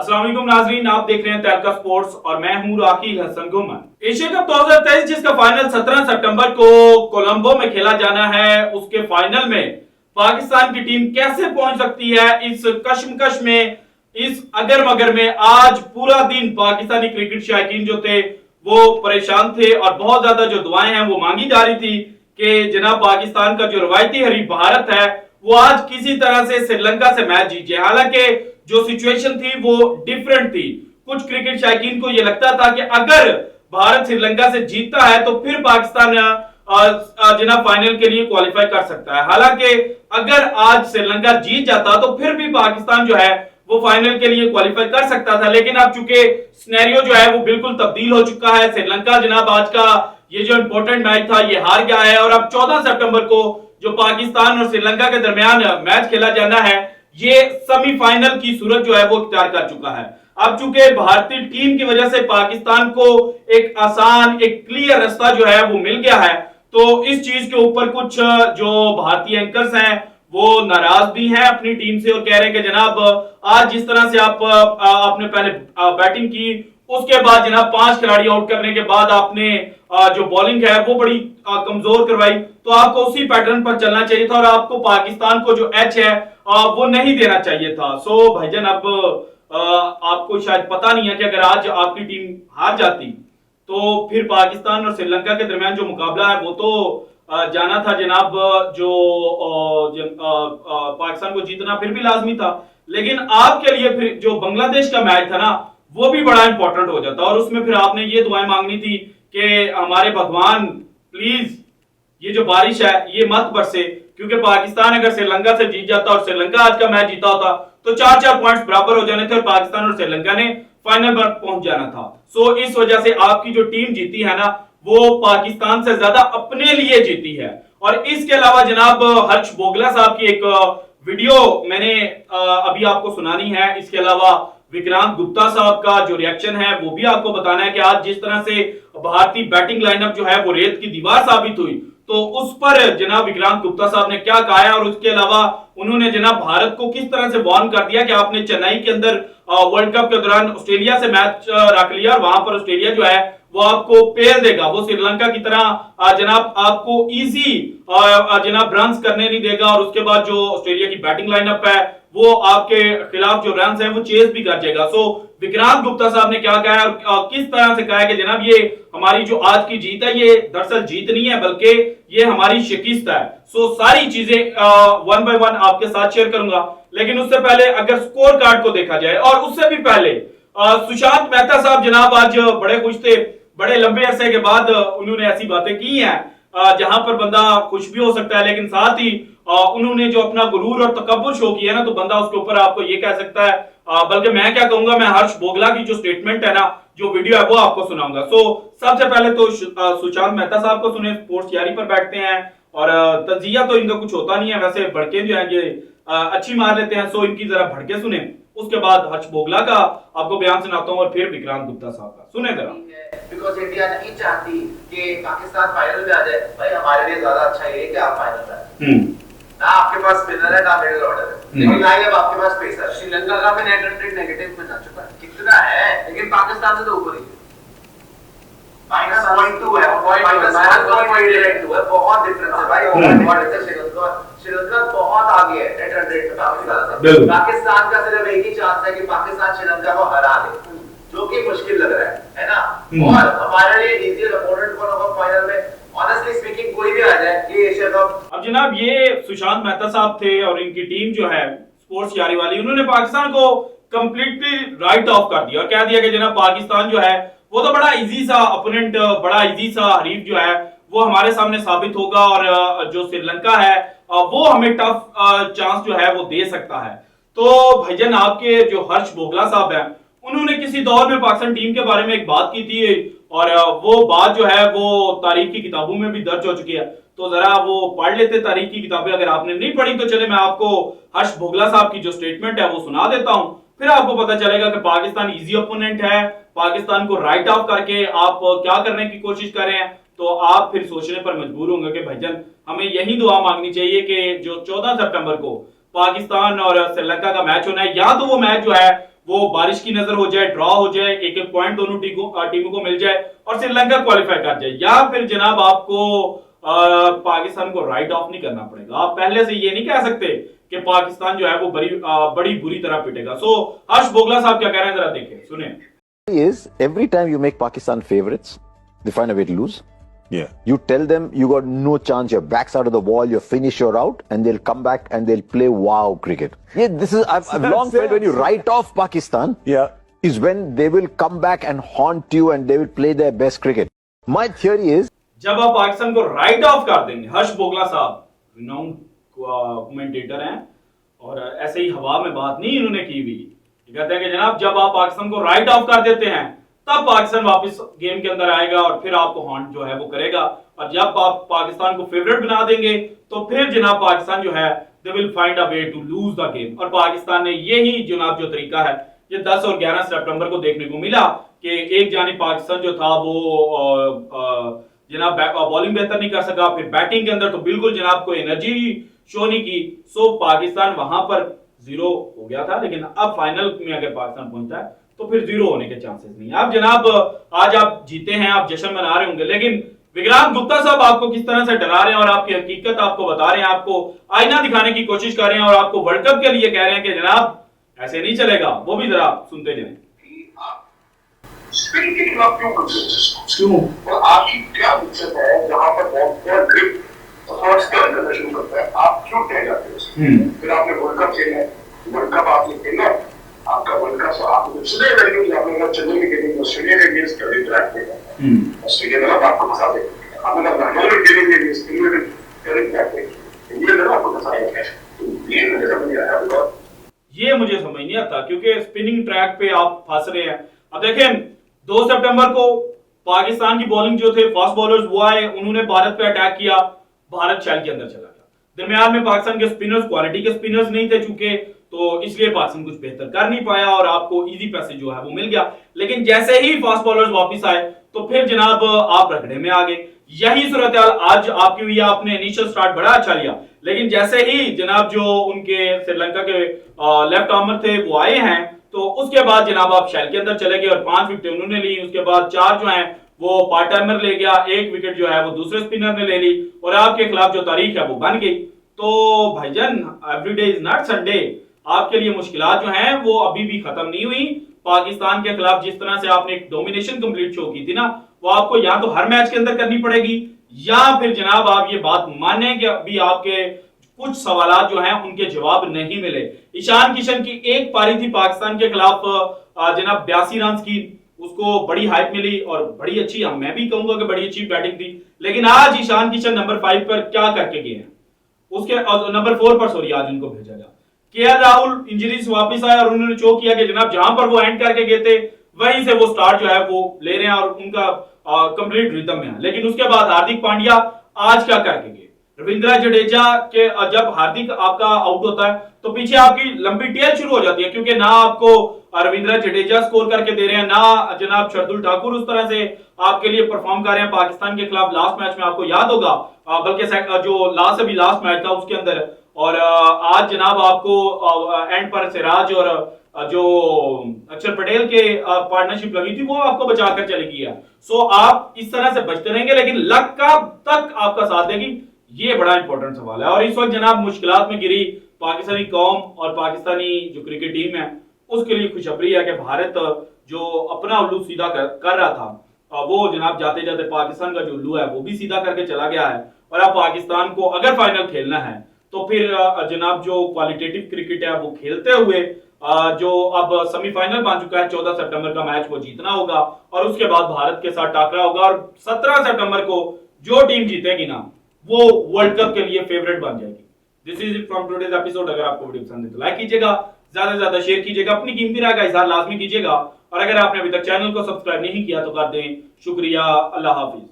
अस्सलाम वालेकुम नाजरीन, आप देख रहे हैं तहलका स्पोर्ट्स और मैं हूं राखिल हसन गुमन। एशिया कप 2023 जिसका फाइनल 17 सितंबर को कोलंबो में खेला जाना है, उसके फाइनल में पाकिस्तान की टीम कैसे पहुंच सकती है इस कश्मकश में, इस अगर मगर में। आज पूरा दिन पाकिस्तानी क्रिकेट शायकीन जो थे वो परेशान थे और बहुत ज्यादा जो दुआएं हैं वो मांगी जा रही थी कि जनाब पाकिस्तान का जो रवायती हरीफ भारत है वो आज किसी तरह से श्रीलंका से मैच जीत जाए। हालांकि जो सिचुएशन थी वो डिफरेंट थी। कुछ क्रिकेट शायकीन को यह लगता था कि अगर भारत श्रीलंका से जीतता है तो फिर पाकिस्तान जनाब फाइनल के लिए क्वालिफाई कर सकता है। हालांकि अगर आज श्रीलंका जीत जाता तो फिर भी पाकिस्तान जो है वो फाइनल के लिए क्वालिफाई कर सकता था। लेकिन अब चूंकि सिनेरियो जो है वो बिल्कुल तब्दील हो चुका है। श्रीलंका जनाब आज का ये जो इंपॉर्टेंट मैच था ये हार गया है और अब 14 सितंबर को जो पाकिस्तान और श्रीलंका के दरमियान मैच खेला जाना है ये सेमीफाइनल की सूरत जो है वो इख्तियार कर चुका है। अब चूंकि भारतीय टीम की वजह से पाकिस्तान को एक आसान, एक क्लियर रास्ता जो है वो मिल गया है, तो इस चीज के ऊपर कुछ जो भारतीय एंकर्स हैं वो नाराज भी हैं अपनी टीम से और कह रहे हैं कि जनाब आज जिस तरह से आपने पहले बैटिंग की, उसके बाद जनाब 5 खिलाड़ी आउट करने के बाद आपने जो बॉलिंग है वो बड़ी कमजोर करवाई, तो आपको उसी पैटर्न पर चलना चाहिए था और आपको पाकिस्तान को जो एच है वो नहीं देना चाहिए था। सो भाईजान अब आपको शायद पता नहीं है कि अगर आज आपकी टीम हार जाती तो फिर पाकिस्तान और श्रीलंका के दरमियान जो मुकाबला है वो तो जाना था जनाब, जो पाकिस्तान को जीतना फिर भी लाजमी था। लेकिन आपके लिए फिर जो बांग्लादेश का मैच था ना वो भी बड़ा इंपॉर्टेंट हो जाता और उसमें फिर आपने ये दुआएं मांगनी थी कि हमारे भगवान प्लीज ये जो बारिश है ये मत बरसे, क्योंकि पाकिस्तान अगर श्रीलंका से जीत जाता और श्रीलंका आज का मैच जीता होता तो 4-4 पॉइंट्स बराबर हो जाने थे और पाकिस्तान और श्रीलंका ने फाइनल पर पहुंच जाना था। सो इस वजह से आपकी जो टीम जीती है ना वो पाकिस्तान से ज्यादा अपने लिए जीती है। और इसके अलावा जनाब हर्ष बोगला साहब की एक वीडियो मैंने अभी आपको सुनानी है। इसके अलावा विक्रांत गुप्ता साहब का जो रिएक्शन है वो भी आपको बताना है कि आज जिस तरह से भारतीय बैटिंग लाइनअप जो है वो रेत की दीवार साबित हुई, तो उस पर जनाब विक्रांत गुप्ता साहब ने क्या कहा है और उसके अलावा उन्होंने जनाब भारत को किस तरह से वार्न कर दिया कि आपने चेन्नई के अंदर वर्ल्ड कप के दौरान ऑस्ट्रेलिया से मैच रख लिया और वहां पर ऑस्ट्रेलिया जो है वो आपको पेल देगा, वो श्रीलंका की तरह जनाब आपको इजी जनाब रन्स करने नहीं देगा और उसके बाद जो ऑस्ट्रेलिया की बैटिंग लाइनअप है वो आपके खिलाफ जो रन्स है वो चेस भी कर जाएगा। सो विक्रांत गुप्ता साहब ने क्या कहा है और किस तरह से कहा है कि जनाब ये हमारी जो आज की जीत है ये दरअसल जीत नहीं है बल्कि ये हमारी शिकस्त है। सो सारी चीजें वन बाय वन आपके साथ शेयर करूंगा। लेकिन उससे पहले अगर स्कोर कार्ड को देखा जाए और उससे भी पहले सुशांत मेहता साहब जनाब आज बड़े खुश थे, बड़े लंबे अरसे के बाद उन्होंने ऐसी बातें की हैं जहां पर बंदा खुश भी हो सकता है, लेकिन साथ ही उन्होंने जो अपना गुरूर और तकब्बुर शो किया ना तो बंदा उसके ऊपर आपको ये कह सकता है, बल्कि मैं क्या कहूंगा, मैं हर्ष बोगला की जो स्टेटमेंट है ना, जो वीडियो है वो आपको सुनाऊंगा। सो सबसे पहले तो सुशांत मेहता साहब को सुने, स्पोर्ट्स यारी पर बैठते हैं और तजिया तो इनका कुछ होता नहीं है, वैसे भड़के जो है ये अच्छी मार लेते हैं। सो इनकी जरा भड़के सुने, उसके बाद हर्ष बोगला का आपको बयान सुनाता हूं और फिर विक्रांत गुप्ता साहब का सुने जरा। बिकॉज़ इंडिया नहीं चाहती कि पाकिस्तान फाइनल में आ जाए। भाई हमारे लिए ज्यादा अच्छा ये है कि आप फाइनल में आए। ना आपके पास स्पिनर है ना मिडिल ऑर्डर है, लेकिन ना अब आपके पास पेसर। श्रीलंका का भी नेट रन रेट नेगेटिव में जा चुका है, कितना है, लेकिन पाकिस्तान से तो ऊपर ही है। -0.2 है, -1.82 है, बहुत डिफरेंस है भाई। श्रीलंका बहुत आगे है नेट रन रेट में पाकिस्तान से। पाकिस्तान का सिर्फ एक ही चांस है कि पाकिस्तान श्रीलंका को हरा दे, जो कि मुश्किल लग रहा है ना। और हमारे लिए इजीएस्ट अपोनेंट कौन होगा फाइनल में, ऑनेस्टली स्पीकिंग कोई भी आ जाए ये एशिया कप। अब जनाब ये सुशांत मेहता साहब थे और इनकी टीम जो है स्पोर्ट्स यारी वाली, उन्होंने पाकिस्तान को कंप्लीटली राइट ऑफ कर दिया और कह दिया कि जनाब पाकिस्तान जो है वो तो बड़ा इजी सा अपोनेंट, बड़ा इजी सा हरीफ जो है वो हमारे सामने साबित होगा और जो श्रीलंका है वो हमें टफ चांस जो है वो दे सकता है। तो भाईजान आपके जो हर्ष बोगला साहब हैं उन्होंने किसी दौर में पाकिस्तान टीम के बारे में एक बात की थी और वो बात जो है वो तारीख की किताबों में भी दर्ज हो चुकी है, तो जरा वो पढ़ लेते तारीख की किताबें। अगर आपने नहीं पढ़ी तो चले मैं आपको हर्ष बोगला साहब की जो स्टेटमेंट है वो सुना देता हूं, फिर आपको पता चलेगा कि पाकिस्तान इजी ओपोनेंट है, पाकिस्तान को राइट ऑफ करके आप क्या करने की कोशिश कर रहे हैं, तो आप फिर सोचने पर मजबूर होंगे कि भाईजान हमें यही दुआ मांगनी चाहिए कि जो 14 सितंबर को पाकिस्तान और श्रीलंका का मैच होना है, या तो वो मैच जो है वो बारिश की नजर हो जाए, ड्रॉ हो जाए, एक एक पॉइंट दोनों टीमों को मिल जाए और श्रीलंका क्वालिफाई कर जाए, या फिर जनाब आपको पाकिस्तान को राइट ऑफ नहीं करना पड़ेगा। आप पहले से ये नहीं कह सकते कि पाकिस्तान जो है वो बड़ी बुरी तरह पिटेगा। सो हर्ष बोगला साहब क्या कह रहे हैं, जरा देखें, सुने। Is every time you make Pakistan favorites, they find a way to lose. Yeah. You tell them you got no chance, your back's out of the wall, you're finished, you're out, and they'll come back and they'll play wow cricket. Yeah, this is I've long felt when you write off Pakistan, Yeah. is when they will come back and haunt you and they will play their best cricket. My theory is जब आप पाकिस्तान को right of कर देंगे, हर्ष बोगला साहब renowned commentator हैं और ऐसे ही हवा में बात नहीं इन्होंने की हुई, कहते हैं कि जनाब जब आप पाकिस्तान को राइट ऑफ कर देते हैं तब पाकिस्तान वापस गेम के अंदर आएगा और फिर आपको हॉन्ट जो है वो करेगा, और जब आप पाकिस्तान को फेवरेट बना देंगे तो फिर जनाब पाकिस्तान जो है they will find a way to lose the game. और पाकिस्तान ने यही जनाब जो तरीका है ये 10 और 11 सितंबर को देखने को मिला कि एक जानिब पाकिस्तान जो था वो जनाब बॉलिंग बेहतर नहीं कर सका, फिर बैटिंग के अंदर तो बिल्कुल जनाब को एनर्जी शो नहीं की। सो पाकिस्तान वहां पर जीरो हो गया था, लेकिन अब फाइनल में अगर पाकिस्तान पहुंचता है तो फिर जीरो होने के चांसेस नहीं। अब जनाब आज आप जीते हैं, आप जश्न मना रहे होंगे, लेकिन विक्रांत गुप्ता साहब आपको किस तरह से डरा रहे हैं और आपकी हकीकत आपको बता रहे हैं, आपको आईना दिखाने की कोशिश कर रहे हैं और आपको वर्ल्ड कप के लिए कह रहे हैं कि जनाब ऐसे नहीं चलेगा, वो भी जरा सुनते जाएं। स्पिन के खिलाफ क्यों करते हो? क्यों? और आपकी क्या दिक्कत है जहां पर बहुत बड़ा ग्रिप और स्टर्न करना शुरू करता है, आप क्यों टह जाते हो? फिर आपने वर्ल्ड कप खेलना है, वर्ल्ड कप आपने खेलना है, आपका वर्ल्ड कप आपको सुने लगे कि आपने अगर चेन्नई में खेलेंगे ऑस्ट्रेलिया के अगेंस्ट कर इंटरैक्ट करेगा, ऑस्ट्रेलिया में आपको फंसा देगा, आपने अगर लखनऊ में खेलेंगे अगेंस्ट इंग्लैंड में कर इंटरैक्ट करेंगे, इंडिया में आपको फंसाएगा। ये मुझे समझ नहीं आया, ये मुझे समझ नहीं आता क्योंकि स्पिनिंग ट्रैक पे आप फंस रहे हैं। अब देखें 2 सितंबर को पाकिस्तान की बॉलिंग जो थे फास्ट बॉलर्स वो आए, उन्होंने भारत पे अटैक किया, भारत शैल के अंदर चला गया। दरमियान में पाकिस्तान के स्पिनर्स क्वालिटी के स्पिनर्स नहीं थे चूंकि, तो इसलिए पाकिस्तान कुछ बेहतर कर नहीं पाया और आपको इजी पैसेज जो है वो मिल गया। लेकिन जैसे ही फास्ट बॉलर्स वापस आए तो फिर जनाब आप रगड़े में आ गए। यही सूरत आज आपकी हुई, आपने इनिशियल स्टार्ट बड़ा अच्छा लिया, लेकिन जैसे ही जनाब जो उनके श्रीलंका के लेफ्ट आर्मर थे वो आए हैं तो उसके बाद जनाब आप शैल के अंदर चले गए और 5 विकेट उन्होंने ली, उसके बाद 4 जो हैं वो पार्ट टाइमर ले गया, 1 विकेट जो है वो दूसरे स्पिनर ने ले ली और आपके खिलाफ जो तारीख है वो बन गई। तो भाईजान एवरीडे इज नॉट संडे, आपके लिए मुश्किलात जो हैं वो अभी भी खत्म नहीं हुई। पाकिस्तान के खिलाफ जिस तरह से आपने एक डोमिनेशन कंप्लीट शो की थी ना, वो आपको या तो हर मैच के अंदर करनी पड़ेगी या फिर जनाब आप ये बात माने कि अभी आपके कुछ सवालात जो हैं उनके जवाब नहीं मिले। ईशान किशन की एक पारी थी पाकिस्तान के खिलाफ जनाब 82 रन की, उसको बड़ी हाइप मिली और बड़ी अच्छी, मैं भी कहूंगा कि बड़ी अच्छी बैटिंग थी। लेकिन आज ईशान किशन नंबर 5 पर क्या करके गए हैं, उसके नंबर 4 पर सॉरी आज उनको भेजा गया। केएल राहुल इंजरी से वापस आए और उन्होंने शो किया कि जनाब जहां पर वो एंड करके गए थे वहीं से वो स्टार्ट जो है वो ले रहे हैं और उनका कंप्लीट रिदम में है। लेकिन उसके बाद हार्दिक पांड्या आज क्या करके गए, रविंद्र जडेजा के जब हार्दिक आपका आउट होता है तो पीछे आपकी लंबी टेल शुरू हो जाती है, क्योंकि ना आपको रविंद्र जडेजा स्कोर करके दे रहे हैं, ना जनाब शार्दुल ठाकुर उस तरह से आपके लिए परफॉर्म कर रहे हैं। पाकिस्तान के खिलाफ लास्ट मैच में आपको याद होगा, बल्कि जो लास्ट मैच था उसके अंदर, और आज जनाब आपको एंड पर सिराज और जो अक्षर पटेल के पार्टनरशिप लगी थी वो आपको बचाकर चलेगी है। सो आप इस तरह से बचते रहेंगे, लेकिन लक का तक आपका साथ देगी, ये बड़ा इंपॉर्टेंट सवाल है। और इस वक्त जनाब मुश्किलात में गिरी पाकिस्तानी कौम और पाकिस्तानी जो क्रिकेट टीम है उसके लिए खुशखबरी है कि भारत जो अपना उल्लू सीधा कर रहा था वो जनाब जाते जाते पाकिस्तान का जो उल्लू है वो भी सीधा करके चला गया है। और अब पाकिस्तान को अगर फाइनल खेलना है तो फिर जनाब जो क्वालिटेटिव क्रिकेट है वो खेलते हुए जो अब सेमीफाइनल बन चुका है 14 सितंबर का मैच वो जीतना होगा और उसके बाद भारत के साथ टाकरा होगा और 17 सितंबर को जो टीम जीतेगी ना वो वर्ल्ड कप के लिए फेवरेट बन जाएगी। This is it from today's episode. अगर आपको वीडियो पसंद है तो लाइक कीजिएगा, ज्यादा से ज्यादा शेयर कीजिएगा, अपनी कीमती राय का इजहार लाजमी कीजिएगा और अगर आपने अभी तक चैनल को सब्सक्राइब नहीं किया तो कर दें। शुक्रिया, अल्लाह हाफिज।